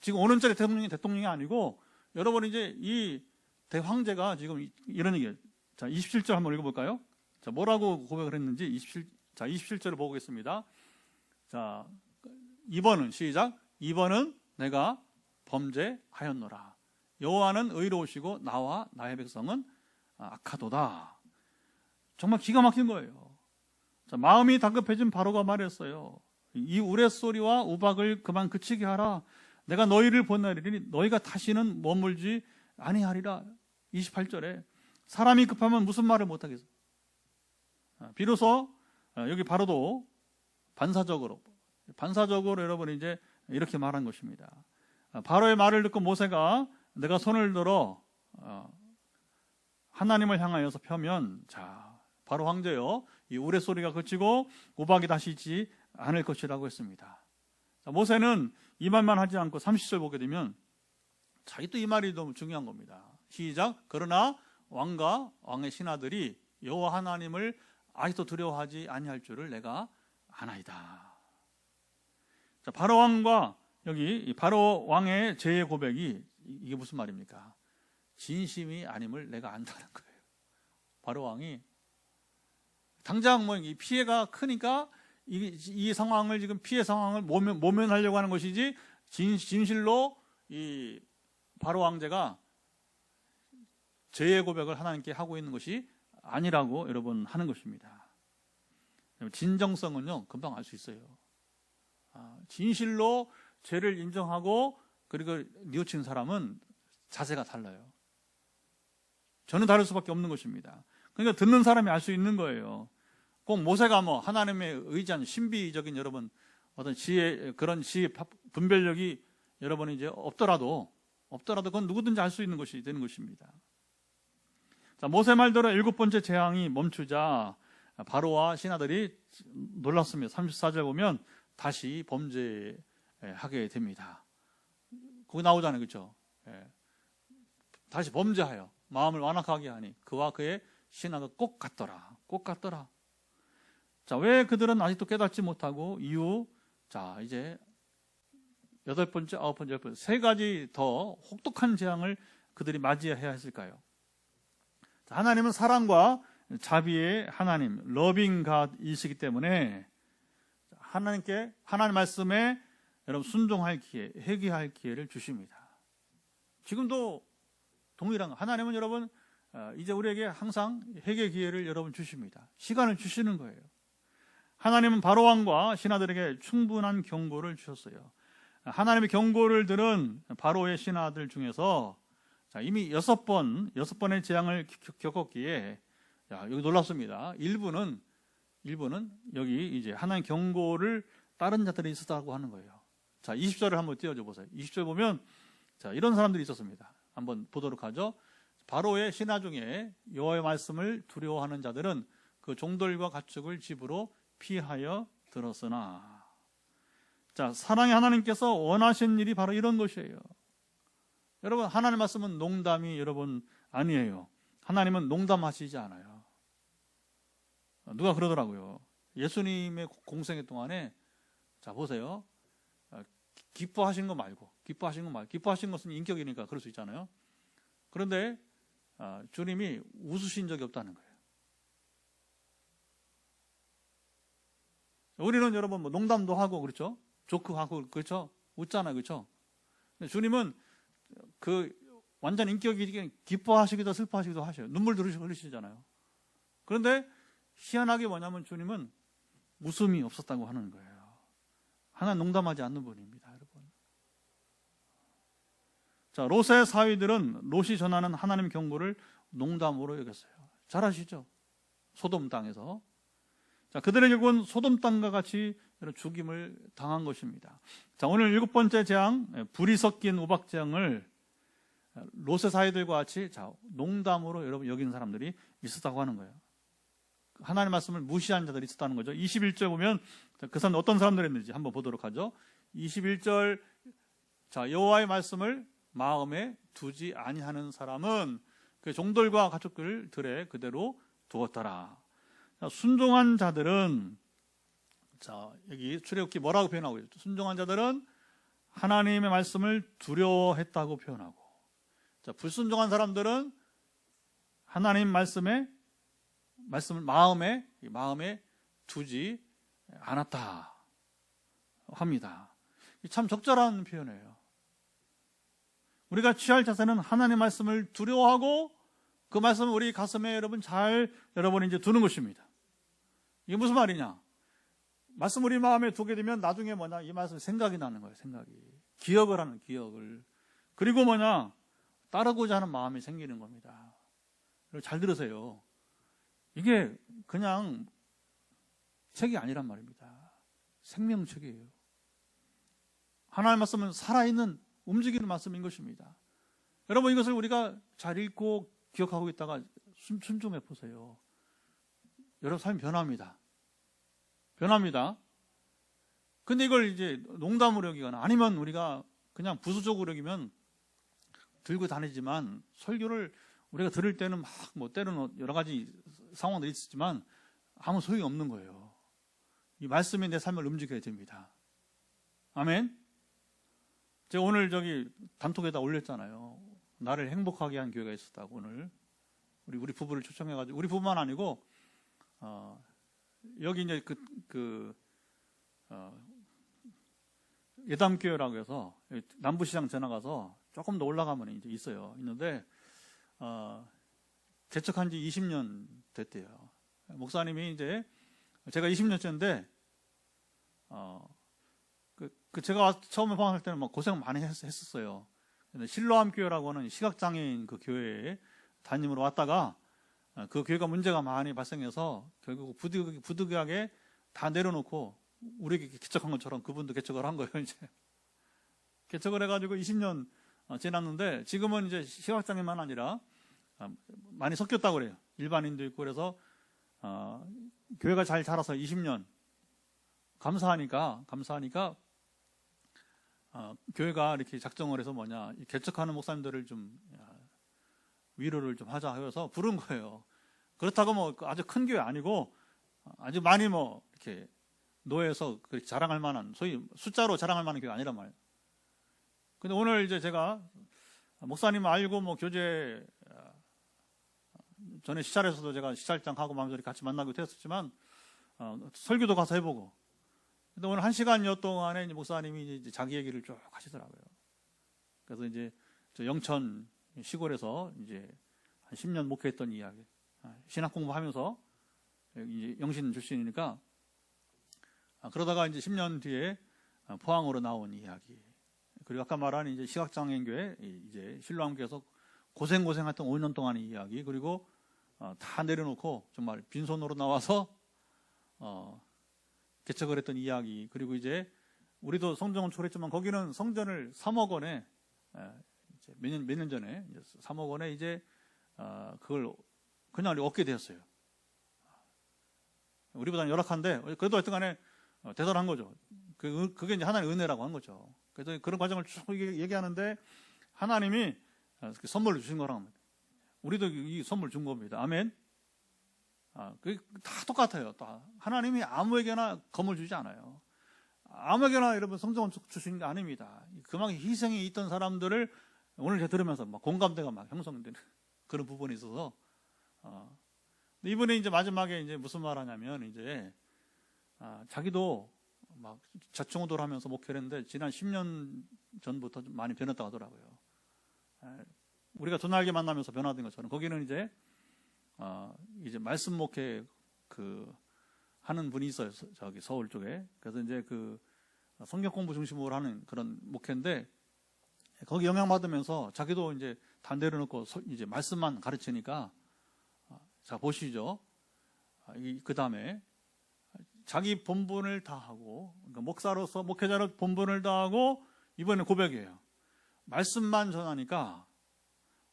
지금 5년짜리 대통령이 아니고 여러분 이제 이 대황제가 지금 이런 얘기예요. 자, 27절 한번 읽어볼까요? 자, 뭐라고 고백을 했는지 27절을 보겠습니다. 자, 2번은 시작. 2번은 내가 범죄하였노라. 여호와는 의로우시고 나와 나의 백성은 악하도다. 정말 기가 막힌 거예요. 자, 마음이 다급해진 바로가 말했어요. 이 우레소리와 우박을 그만 그치게 하라. 내가 너희를 보내리니 너희가 다시는 머물지 아니하리라. 28절에 사람이 급하면 무슨 말을 못하겠어. 비로소 여기 바로도 반사적으로 여러분 이제 이렇게 말한 것입니다. 바로의 말을 듣고 모세가 내가 손을 들어 하나님을 향하여서 펴면, 자, 바로 황제요, 이 우레소리가 그치고 우박이 다시 있지 않을 것이라고 했습니다. 자, 모세는 이 말만 하지 않고 30절 보게 되면, 자, 또 이 말이 너무 중요한 겁니다. 시작. 그러나 왕과 왕의 신하들이 여호와 하나님을 아직도 두려워하지 아니할 줄을 내가 아나이다. 자, 바로 왕과 여기 바로 왕의 죄의 고백이 이게 무슨 말입니까? 진심이 아님을 내가 안다는 거예요. 바로 왕이 당장 뭐 피해가 크니까 이 상황을 지금 피해 상황을 모면하려고 하는 것이지, 진실로 이 바로 왕제가 죄의 고백을 하나님께 하고 있는 것이 아니라고 여러분 하는 것입니다. 진정성은요 금방 알 수 있어요. 진실로 죄를 인정하고 그리고 뉘우친 사람은 자세가 달라요. 저는 다를 수밖에 없는 것입니다. 그러니까 듣는 사람이 알 수 있는 거예요. 꼭 모세가 뭐 하나님의 의지한 신비적인 여러분 어떤 그런 지혜 분별력이 여러분 이제 없더라도 그건 누구든지 알 수 있는 것이 되는 것입니다. 자, 모세 말대로 7번째 재앙이 멈추자 바로와 신하들이 놀랐습니다. 34절 보면 다시 범죄하게 됩니다. 거기 나오잖아요, 그렇죠? 다시 범죄하여 마음을 완악하게 하니 그와 그의 신하가 꼭 같더라. 자, 왜 그들은 아직도 깨닫지 못하고 이후, 자, 이제 8번째, 9번째, 10번째 3가지 더 혹독한 재앙을 그들이 맞이해야 했을까요? 자, 하나님은 사랑과 자비의 하나님, 러빙 갓이시기 때문에 하나님 말씀에 여러분 순종할 기회, 회개할 기회를 주십니다. 지금도 동일한 거. 하나님은 여러분 이제 우리에게 항상 회개 기회를 여러분 주십니다. 시간을 주시는 거예요. 하나님은 바로왕과 신하들에게 충분한 경고를 주셨어요. 하나님의 경고를 들은 바로의 신하들 중에서 이미 6번의 재앙을 겪었기에, 여기 놀랍습니다. 일부는 여기 이제 하나님 경고를 따른 자들이 있었다고 하는 거예요. 자, 20절을 한번 띄워줘 보세요. 20절 보면, 자, 이런 사람들이 있었습니다. 한번 보도록 하죠. 바로의 신하 중에 여호와의 말씀을 두려워하는 자들은 그 종들과 가축을 집으로 피하여 들었으나, 자, 사랑의 하나님께서 원하신 일이 바로 이런 것이에요. 여러분, 하나님 말씀은 농담이 여러분 아니에요. 하나님은 농담하시지 않아요. 누가 그러더라고요. 예수님의 공생애 동안에, 자, 보세요. 기뻐하신 거 말고, 기뻐하신 것은 인격이니까 그럴 수 있잖아요. 그런데 주님이 웃으신 적이 없다는 거예요. 우리는 여러분 뭐 농담도 하고 그렇죠? 조크하고 그렇죠? 웃잖아요, 그렇죠? 근데 주님은 완전 인격이 기뻐하시기도 슬퍼하시기도 하셔요. 눈물도 흘리시잖아요. 그런데 희한하게 뭐냐면 주님은 웃음이 없었다고 하는 거예요. 하나님 농담하지 않는 분입니다, 여러분. 자, 롯의 사위들은 롯이 전하는 하나님 경고를 농담으로 여겼어요. 잘 아시죠? 소돔 땅에서. 자, 그들의 결국은 소돔 땅과 같이 이런 죽임을 당한 것입니다. 자, 오늘 7번째 재앙, 불이 섞인 우박 재앙을 롯의 사이들과 같이 농담으로 여러분 여기는 사람들이 있었다고 하는 거예요. 하나님의 말씀을 무시한 자들이 있었다는 거죠. 21절 보면 그 사람 어떤 사람들이 있는지 한번 보도록 하죠. 21절, 자, 여호와의 말씀을 마음에 두지 아니하는 사람은 그 종들과 가축들 들에 그대로 두었더라. 자, 순종한 자들은, 자, 여기 출애굽기 뭐라고 표현하고 있죠? 순종한 자들은 하나님의 말씀을 두려워했다고 표현하고, 자, 불순종한 사람들은 하나님 말씀을 마음에 두지 않았다 합니다. 참 적절한 표현이에요. 우리가 취할 자세는 하나님의 말씀을 두려워하고 그 말씀을 우리 가슴에 여러분이 이제 두는 것입니다. 이게 무슨 말이냐? 말씀 우리 마음에 두게 되면 나중에 이 말씀 생각이 나는 거예요. 기억을 하는 기억을. 그리고 따르고자 하는 마음이 생기는 겁니다. 잘 들으세요. 이게 그냥 책이 아니란 말입니다. 생명책이에요. 하나님의 말씀은 살아있는 움직이는 말씀인 것입니다. 여러분, 이것을 우리가 잘 읽고 기억하고 있다가 순종해 보세요. 여러분 삶이 변합니다. 근데 이걸 이제 농담으로 여기거나 아니면 우리가 그냥 부수적으로 여기면 들고 다니지만, 설교를 우리가 들을 때는 때로는 여러 가지 상황들이 있었지만 아무 소용이 없는 거예요. 이 말씀이 내 삶을 움직여야 됩니다. 아멘. 제가 오늘 단톡에다 올렸잖아요. 나를 행복하게 한 교회가 있었다고. 오늘 우리 부부를 초청해가지고, 우리 부부만 아니고 여기 이제 예담교회라고 해서 남부시장 지나가서 조금 더 올라가면 이제 있는데 개척한 지 20년 됐대요. 목사님이 이제, 제가 20년째인데 제가 처음에 방학할 때는 고생 많이 했었어요. 실로암 교회라고 하는 시각장애인 그 교회에 담임으로 왔다가 그 교회가 문제가 많이 발생해서 결국 부득이하게 다 내려놓고 우리에게 개척한 것처럼 그분도 개척을 한 거예요. 이제 개척을 해가지고 20년 지났는데, 지금은 이제 시각장애만 아니라 많이 섞였다고 그래요. 일반인도 있고. 그래서 교회가 잘 자라서 20년 감사하니까 교회가 이렇게 작정을 해서 개척하는 목사님들을 좀 위로를 좀 하자 해서 부른 거예요. 그렇다고 아주 큰 교회 아니고 아주 많이 이렇게 노예에서 자랑할 만한, 소위 숫자로 자랑할 만한 교회 아니란 말이에요. 근데 오늘 이제 제가 목사님 알고 교제 전에 시찰에서도 제가 시찰장하고 마음대로 같이 만나기도 했었지만 설교도 가서 해보고, 근데 오늘 1시간여 동안에 이제 목사님이 이제 자기 얘기를 쭉 하시더라고요. 그래서 이제 저 영천 시골에서 이제 한 10년 목회했던 이야기, 신학 공부하면서 이제 영신 출신이니까 그러다가 이제 10년 뒤에 포항으로 나온 이야기, 그리고 아까 말한 이제 시각장애인교회 이제 실로암교회에서 고생했던 5년 동안의 이야기, 그리고 다 내려놓고 정말 빈손으로 나와서 개척을 했던 이야기, 그리고 이제 우리도 성전을 초월했지만 거기는 성전을 3억 원에 몇 년 전에 3억 원에 이제 그걸 그냥 얻게 되었어요. 우리보다는 열악한데 그래도 하여튼간에 대단한 거죠. 그게 이제 하나님의 은혜라고 한 거죠. 그래서 그런 과정을 쭉 얘기하는데 하나님이 선물을 주신 거라고 합니다. 우리도 이 선물 준 겁니다. 아멘. 그게 다 똑같아요. 하나님이 아무에게나 검을 주지 않아요. 아무에게나 여러분 성정을 주신 게 아닙니다. 그만큼 희생이 있던 사람들을 오늘 제가 들으면서 공감대가 형성되는 그런 부분이 있어서 이분이 이제 마지막에 이제 무슨 말 하냐면 이제 자기도 자충우돌 하면서 목회를 했는데 지난 10년 전부터 좀 많이 변했다고 하더라고요. 우리가 두날개 만나면서 변화된 것처럼 거기는 이제 말씀 목회 하는 분이 있어요. 저기 서울 쪽에. 그래서 이제 성경 공부 중심으로 하는 그런 목회인데 거기 영향받으면서 자기도 이제 다 내려놓고 이제 말씀만 가르치니까 자 보시죠. 그 다음에 자기 본분을 다하고, 그러니까 목사로서 목회자로 본분을 다하고, 이번에 고백이에요. 말씀만 전하니까,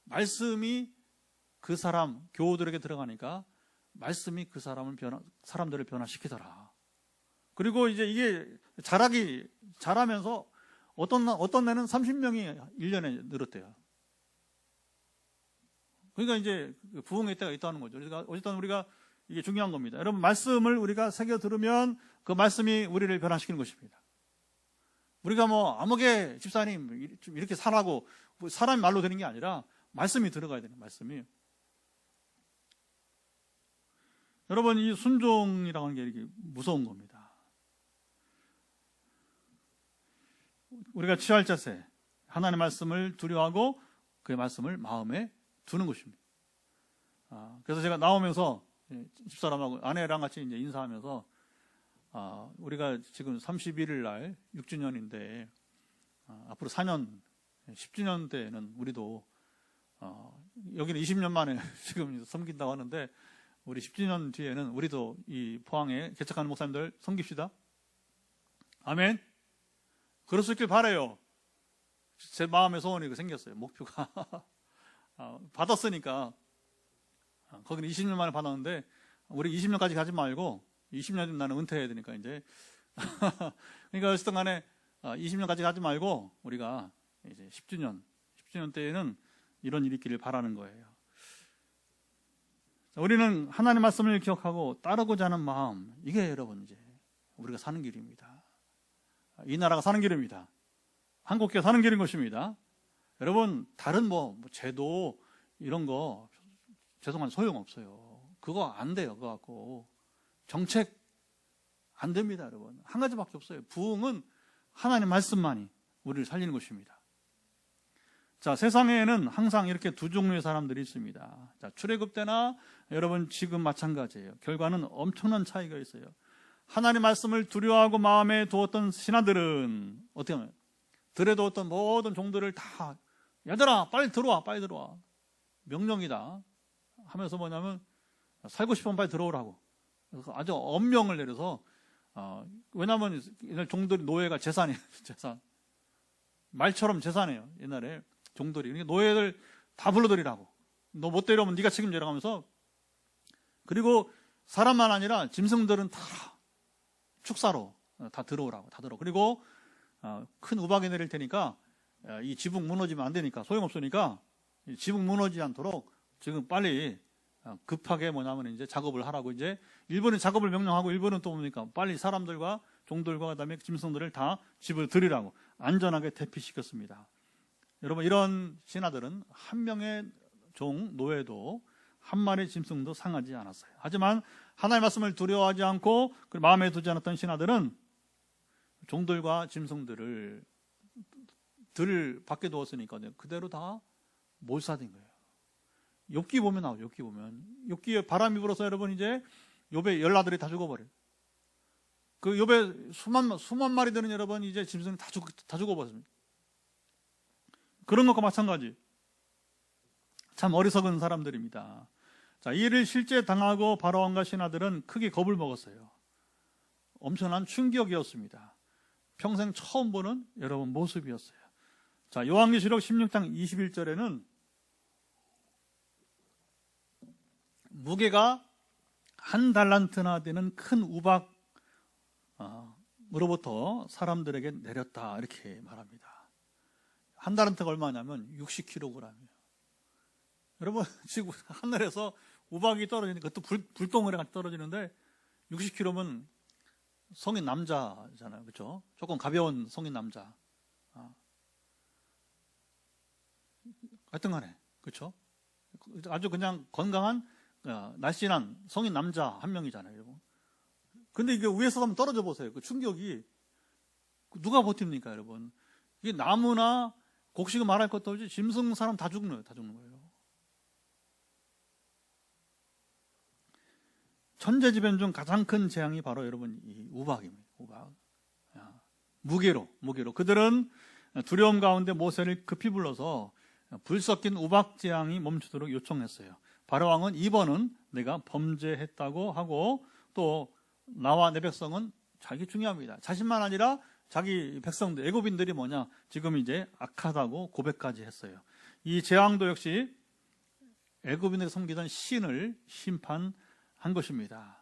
말씀이 그 사람 교우들에게 들어가니까 말씀이 그 사람들을 변화시키더라. 그리고 이제 이게 자라면서 어떤 애는 30명이 1년에 늘었대요. 그러니까 이제 부흥의 때가 있다는 거죠. 그러니까 어쨌든 우리가 이게 중요한 겁니다. 여러분, 말씀을 우리가 새겨 들으면 그 말씀이 우리를 변화시키는 것입니다. 우리가 아무개 집사님 좀 이렇게 살라고 사람 말로 되는 게 아니라 말씀이 들어가야 되는 말씀이. 여러분, 이 순종이라고 하는 게 이렇게 무서운 겁니다. 우리가 취할 자세, 하나님의 말씀을 두려워하고 그의 말씀을 마음에 두는 것입니다. 그래서 제가 나오면서 집사람하고 아내랑 같이 이제 인사하면서 우리가 지금 31일 날 6주년인데 앞으로 4년, 10주년 때는 우리도 여기는 20년 만에 지금 섬긴다고 하는데 우리 10주년 뒤에는 우리도 이 포항에 개척하는 목사님들 섬깁시다. 아멘. 그럴 수 있길 바라요. 제 마음의 소원이 생겼어요. 목표가 받았으니까. 거기는 20년 만에 받았는데 우리 20년까지 가지 말고 20년 뒤면 나는 은퇴해야 되니까 이제 그러니까 어쨌든 간에 20년까지 가지 말고 우리가 이제 10주년 때에는 이런 일이 있기를 바라는 거예요. 우리는 하나님의 말씀을 기억하고 따르고자 하는 마음, 이게 여러분 이제 우리가 사는 길입니다. 이 나라가 사는 길입니다. 한국교회 사는 길인 것입니다. 여러분, 다른 제도 이런 거 죄송한 소용없어요. 그거 안 돼요. 그거 갖고 정책 안 됩니다. 여러분, 한 가지밖에 없어요. 부흥은 하나님 말씀만이 우리를 살리는 것입니다. 자, 세상에는 항상 이렇게 두 종류의 사람들이 있습니다. 자, 출애굽 때나 여러분 지금 마찬가지예요. 결과는 엄청난 차이가 있어요. 하나님 말씀을 두려워하고 마음에 두었던 신하들은 어떻게 하면 들에 두었던 모든 종들을 다 얘들아 빨리 들어와 명령이다 하면서 뭐냐면 살고 싶으면 빨리 들어오라고 아주 엄명을 내려서 왜냐하면 옛날 종들이 노예가 재산이에요. 재산 말처럼 재산이에요. 옛날에 종들이. 그러니까 노예들 다 불러들이라고. 너 못 데려오면 네가 책임져라 하면서. 그리고 사람만 아니라 짐승들은 다 축사로 다 들어오라고. 그리고 큰 우박이 내릴 테니까 이 지붕 무너지면 안 되니까 소용없으니까 지붕 무너지지 않도록 지금 빨리 급하게 뭐냐면 이제 작업을 하라고. 이제 일본은 작업을 명령하고 일본은 또 뭡니까 빨리 사람들과 종들과 그다음에 짐승들을 다 집을 들이라고 안전하게 대피시켰습니다. 여러분, 이런 신하들은 한 명의 종 노예도 한 마리 짐승도 상하지 않았어요. 하지만 하나님의 말씀을 두려워하지 않고 마음에 두지 않았던 신하들은 종들과 짐승들을 들 밖에 두었으니까 그대로 다 몰사된 거예요. 욥기 보면 나오죠. 욥기에 바람이 불어서 여러분 이제 욥의 열나들이 다 죽어버려요. 그 욥의 수만 마리 되는 여러분 이제 짐승이 다 죽어버렸습니다. 그런 것과 마찬가지. 참 어리석은 사람들입니다. 자, 이 일을 실제 당하고 바로왕과 신하들은 크게 겁을 먹었어요. 엄청난 충격이었습니다. 평생 처음 보는 여러분 모습이었어요. 자, 요한계시록 16장 21절에는 무게가 1달란트나 되는 큰 우박으로부터 사람들에게 내렸다 이렇게 말합니다. 1달란트가 얼마냐면 60kg이에요. 여러분, 지금 하늘에서 우박이 떨어지니까 그것도 불덩어리 같이 떨어지는데 60kg면 성인 남자잖아요. 그렇죠? 조금 가벼운 성인 남자. 하여튼 간에 그렇죠? 아주 그냥 건강한 날씬한 성인 남자 한 명이잖아요. 여러분. 근데 이게 위에서 한번 떨어져 보세요. 그 충격이 누가 버팁니까, 여러분? 이게 나무나 곡식은 말할 것도 없이 짐승 사람 다 죽는 거예요. 천재지변 중 가장 큰 재앙이 바로 여러분 이 우박입니다. 우박. 무게로. 그들은 두려움 가운데 모세를 급히 불러서 불 섞인 우박 재앙이 멈추도록 요청했어요. 바로왕은 이번은 내가 범죄했다고 하고, 또 나와 내 백성은 자기 중요합니다. 자신만 아니라 자기 백성들, 애굽인들이 뭐냐, 지금 이제 악하다고 고백까지 했어요. 이 재앙도 역시 애굽인들이 섬기던 신을 심판한 것입니다.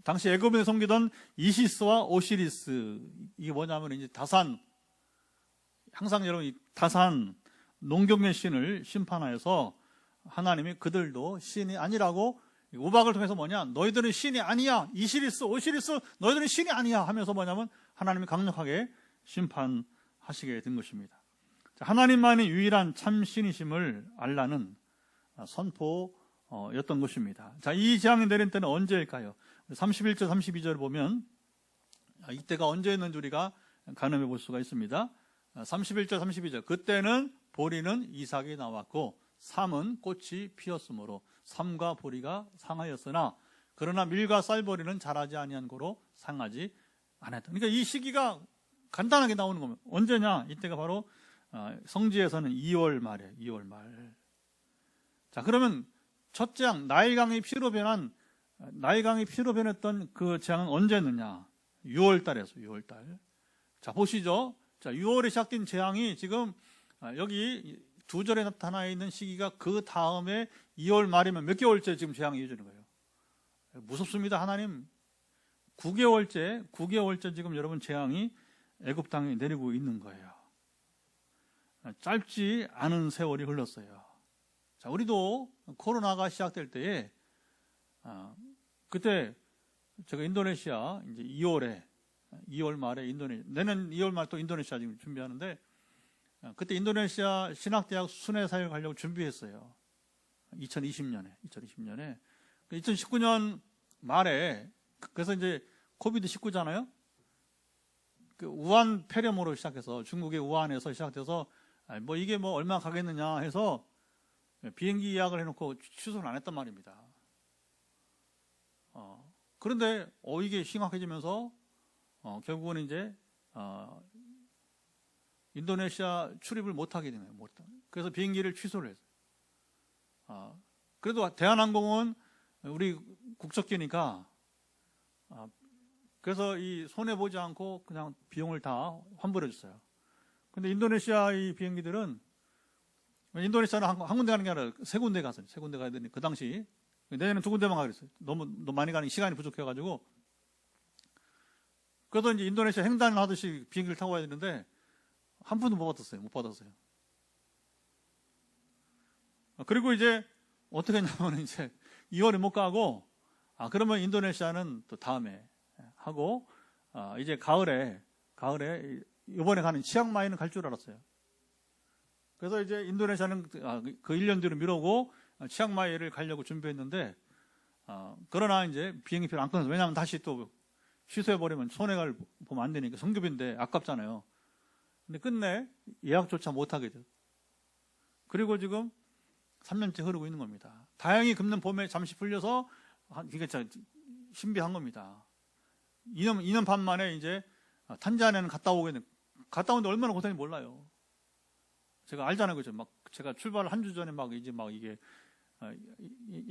당시 애굽인들이 섬기던 이시스와 오시리스, 이게 뭐냐면 이제 다산, 항상 여러분 이 다산 농경의 신을 심판하여서 하나님이 그들도 신이 아니라고 우박을 통해서 뭐냐, 너희들은 신이 아니야, 이시리스 오시리스 너희들은 신이 아니야 하면서 뭐냐면 하나님이 강력하게 심판하시게 된 것입니다. 하나님만이 유일한 참 신이심을 알라는 선포였던 것입니다. 자, 이 재앙이 내린 때는 언제일까요? 31절 32절을 보면 이때가 언제였는지 우리가 가늠해 볼 수가 있습니다. 31절 32절, 그때는 보리는 이삭이 나왔고 삼은 꽃이 피었으므로 삼과 보리가 상하였으나 그러나 밀과 쌀보리는 자라지 아니한 고로 상하지 않았다. 그러니까 이 시기가 간단하게 나오는 겁니다. 언제냐? 이때가 바로 성지에서는 2월 말이에요. 2월 말. 자, 그러면 첫 재앙 나일강이 피로 변했던 그 재앙은 언제였느냐? 6월 달에서 6월 달. 자, 보시죠. 자, 6월에 시작된 재앙이 지금 여기 2절에 나타나 있는 시기가 그 다음에 2월 말이면 몇 개월째 지금 재앙이 이어지는 거예요. 무섭습니다. 하나님 9개월째 지금 여러분 재앙이 애굽 땅에 내리고 있는 거예요. 짧지 않은 세월이 흘렀어요. 자, 우리도 코로나가 시작될 때에 그때 제가 인도네시아 이제 2월 말에 내년 2월 말 또 인도네시아 지금 준비하는데, 그때 인도네시아 신학대학 순회사역 가려고 준비했어요. 2020년에 2019년 말에. 그래서 이제 코비드 19잖아요. 그 우한 폐렴으로 시작해서 중국의 우한에서 시작돼서 뭐 이게 뭐 얼마 가겠느냐 해서 비행기 예약을 해놓고 취소를 안 했단 말입니다. 그런데 이게 심각해지면서 결국은 이제 인도네시아 출입을 못하게 되네요. 그래서 비행기를 취소를 했어요. 그래도 대한항공은 우리 국적기니까 그래서 이 손해보지 않고 그냥 비용을 다 환불해 줬어요. 근데 인도네시아 이 비행기들은, 인도네시아는 한 군데 가는 게 아니라 세 군데 가야 되니, 그 당시 내년에 2군데만 가기로 했어요. 너무 많이 가는 시간이 부족해가지고. 그래서 이제 인도네시아 횡단을 하듯이 비행기를 타고 가야 되는데 한 푼도 못 받았어요. 그리고 이제 어떻게 했냐면 이제 2월에 못 가고, 그러면 인도네시아는 또 다음에 하고, 이제 가을에 이번에 가는 치앙마이는 갈 줄 알았어요. 그래서 이제 인도네시아는 그 1년 뒤로 미루고 치앙마이를 가려고 준비했는데, 그러나 이제 비행기표를 안 끊어서, 왜냐하면 다시 또 취소해버리면 손해를 보면 안 되니까, 성급인데 아깝잖아요. 근데 끝내 예약조차 못하게 돼요. 그리고 지금 3년째 흐르고 있는 겁니다. 다행히 금년 봄에 잠시 풀려서 이게 신비한 겁니다. 2년 반 만에 이제 탄자니아는 갔다 오는데 얼마나 고생이 몰라요. 제가 알잖아요, 그죠? 막 제가 출발 한 주 전에 이게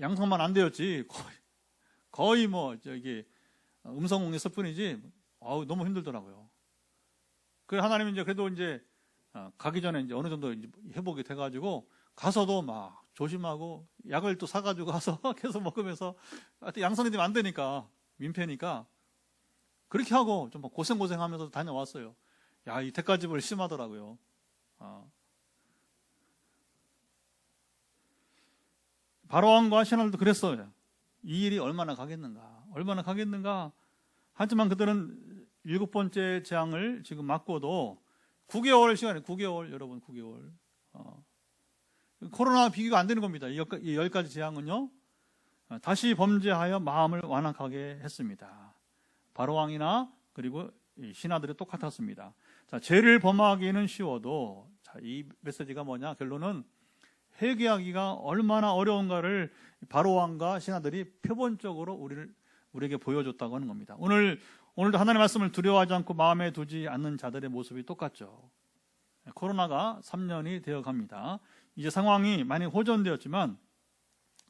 양성만 안 되었지, 거의 음성응했을 뿐이지, 너무 힘들더라고요. 그래 하나님이 이제 그래도 이제 가기 전에 이제 어느 정도 이제 회복이 돼가지고 가서도 막 조심하고 약을 또 사가지고 가서 계속 먹으면서, 양성이 되면 안 되니까, 민폐니까 그렇게 하고 좀 고생하면서 다녀왔어요. 야, 이 대가집을 심하더라고요. 바로왕과 신하들도 그랬어요. 이 일이 얼마나 가겠는가. 하지만 그들은 7번째 재앙을 지금 맞고도 9개월 시간에 9개월, 여러분 9개월. 코로나 비교가 안 되는 겁니다. 이 10가지 재앙은요. 다시 범죄하여 마음을 완악하게 했습니다. 바로왕이나 그리고 신하들이 똑같았습니다. 자, 죄를 범하기는 쉬워도, 이 메시지가 뭐냐? 결론은 회개하기가 얼마나 어려운가를 바로왕과 신하들이 표본적으로 우리에게 보여줬다고 하는 겁니다. 오늘도 하나님의 말씀을 두려워하지 않고 마음에 두지 않는 자들의 모습이 똑같죠. 코로나가 3년이 되어 갑니다. 이제 상황이 많이 호전되었지만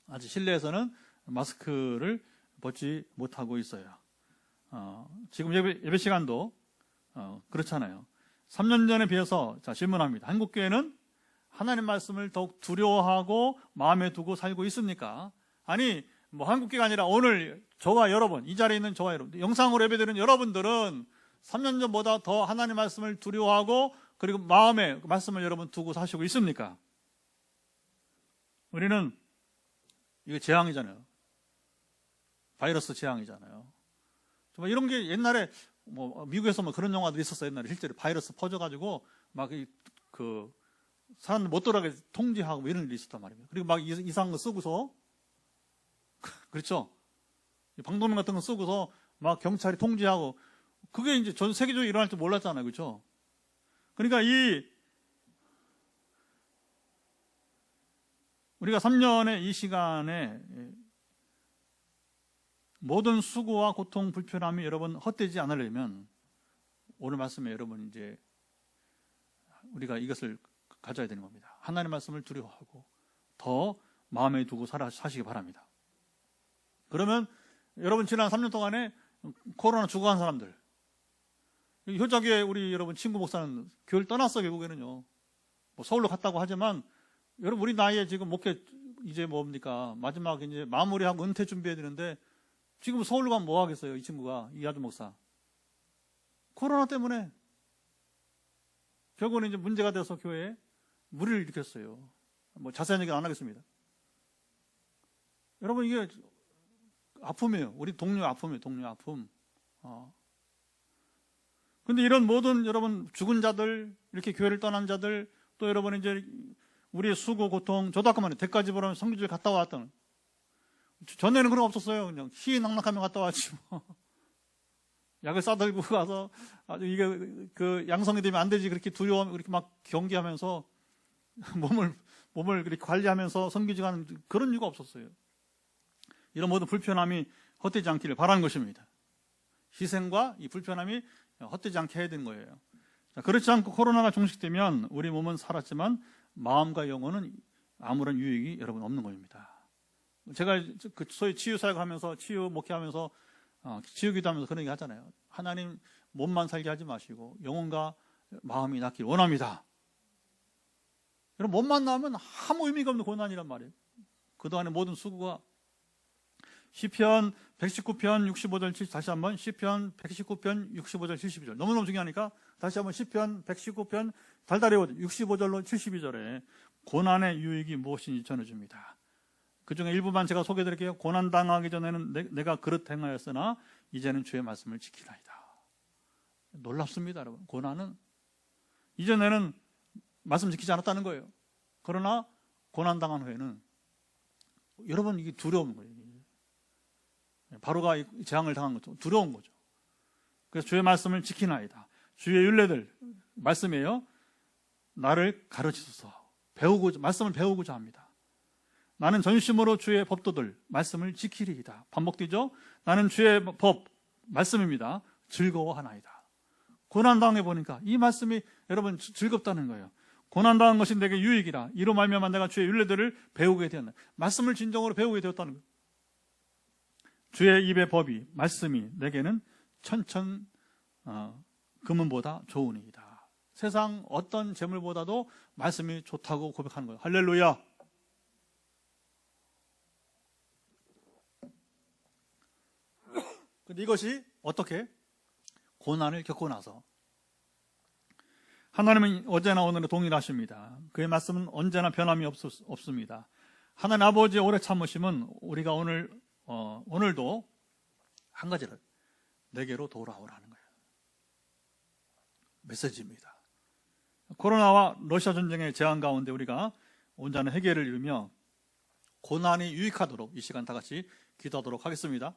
아직 실내에서는 마스크를 벗지 못하고 있어요. 지금 예배 시간도 그렇잖아요. 3년 전에 비해서 자, 질문합니다. 한국교회는 하나님 말씀을 더욱 두려워하고 마음에 두고 살고 있습니까? 아니, 뭐 한국교회가 아니라 오늘 저와 여러분, 이 자리에 있는 저와 여러분, 영상으로 예배드리는 여러분들은 3년 전보다 더 하나님 말씀을 두려워하고 그리고 마음에 말씀을 여러분 두고 사시고 있습니까? 우리는 이거 재앙이잖아요. 바이러스 재앙이잖아요. 정말 이런 게 옛날에 뭐 미국에서 뭐 그런 영화도 있었어요. 옛날에 실제로 바이러스 퍼져가지고 막 그 사람들 못 돌아가게 통제하고 뭐 이런 일이 있었단 말입니다. 그리고 막 이상한 거 쓰고서 그렇죠. 방독면 같은 거 쓰고서 막 경찰이 통제하고 그게 이제 전 세계적으로 일어날 줄 몰랐잖아요. 그렇죠? 그러니까 우리가 3년의 이 시간에 모든 수고와 고통, 불편함이 여러분 헛되지 않으려면 오늘 말씀에 여러분 이제 우리가 이것을 가져야 되는 겁니다. 하나님의 말씀을 두려워하고 더 마음에 두고 사시기 바랍니다. 그러면 여러분 지난 3년 동안에 코로나 죽어간 사람들, 효자교회 우리 여러분 친구 목사는 교회를 떠났어. 결국에는요. 뭐 서울로 갔다고 하지만 여러분 우리 나이에 지금 목회 이제 뭡니까 마지막 이제 마무리하고 은퇴 준비해야 되는데 지금 서울로 가면 뭐 하겠어요? 이 친구가, 이 아주 목사. 코로나 때문에 결국은 이제 문제가 돼서 교회에 무리를 일으켰어요. 뭐 자세한 얘기는 안 하겠습니다. 여러분 이게 아픔이에요. 우리 동료 아픔이에요. 동료 아픔. 근데 이런 모든 여러분 죽은 자들, 이렇게 교회를 떠난 자들, 또 여러분 이제 우리의 수고, 고통, 저도 아까 말했는데 대가지보로 성교지를 갔다 왔던. 전에는 그런 거 없었어요. 그냥 희희낙낙하면 갔다 왔지 뭐. 약을 싸들고 가서 아주 이게 그 양성이 되면 안 되지 그렇게 두려워 그렇게 막 경계하면서 몸을 그렇게 관리하면서 성교지 가는 그런 이유가 없었어요. 이런 모든 불편함이 헛되지 않기를 바라는 것입니다. 희생과 이 불편함이 헛되지 않게 해야 되는 거예요. 자, 그렇지 않고 코로나가 종식되면 우리 몸은 살았지만 마음과 영혼은 아무런 유익이 여러분 없는 겁니다. 제가 그 소위 치유 사역하면서 치유 목회하면서 치유 기도하면서 그런 얘기 하잖아요. 하나님 몸만 살게 하지 마시고 영혼과 마음이 낫길 원합니다. 여러분 몸만 나오면 아무 의미가 없는 고난이란 말이에요. 그동안의 모든 수고가 시편 119편 65절 다시 한번 시편 119편 65절 72절 너무너무 중요하니까 다시 한번 시편 119편 달달이 65절로 72절에 고난의 유익이 무엇인지 전해줍니다. 그 중에 일부만 제가 소개해드릴게요. 고난당하기 전에는 내가 그릇 행하였으나 이제는 주의 말씀을 지키나이다. 놀랍습니다. 여러분. 고난은 이전에는 말씀 지키지 않았다는 거예요. 그러나 고난당한 후에는 여러분 이게 두려운 거예요. 바로가 재앙을 당한 것도 두려운 거죠. 그래서 주의 말씀을 지키나이다. 주의 율례들 말씀이에요. 나를 가르치소서. 말씀을 배우고자 합니다. 나는 전심으로 주의 법도들 말씀을 지키리이다. 반복되죠? 나는 주의 법 말씀입니다. 즐거워하나이다. 고난당해 보니까 이 말씀이 여러분 즐겁다는 거예요. 고난당한 것이 내게 유익이라. 이로 말미암아 내가 주의 율례들을 배우게 되었다. 말씀을 진정으로 배우게 되었다는 거예요. 주의 입의 법이 말씀이 내게는 천천 금은보다 좋으니이다. 세상 어떤 재물보다도 말씀이 좋다고 고백하는 거예요. 할렐루야. 근데 이것이 어떻게? 고난을 겪고 나서. 하나님은 어제나 오늘은 동일하십니다. 그의 말씀은 언제나 변함이 없습니다. 하나님 아버지의 오래 참으심은 우리가 오늘도 한 가지를 내게로 돌아오라는 거예요. 메시지입니다. 코로나와 러시아 전쟁의 재앙 가운데 우리가 온전한 해결을 이루며 고난이 유익하도록 이 시간 다 같이 기도하도록 하겠습니다.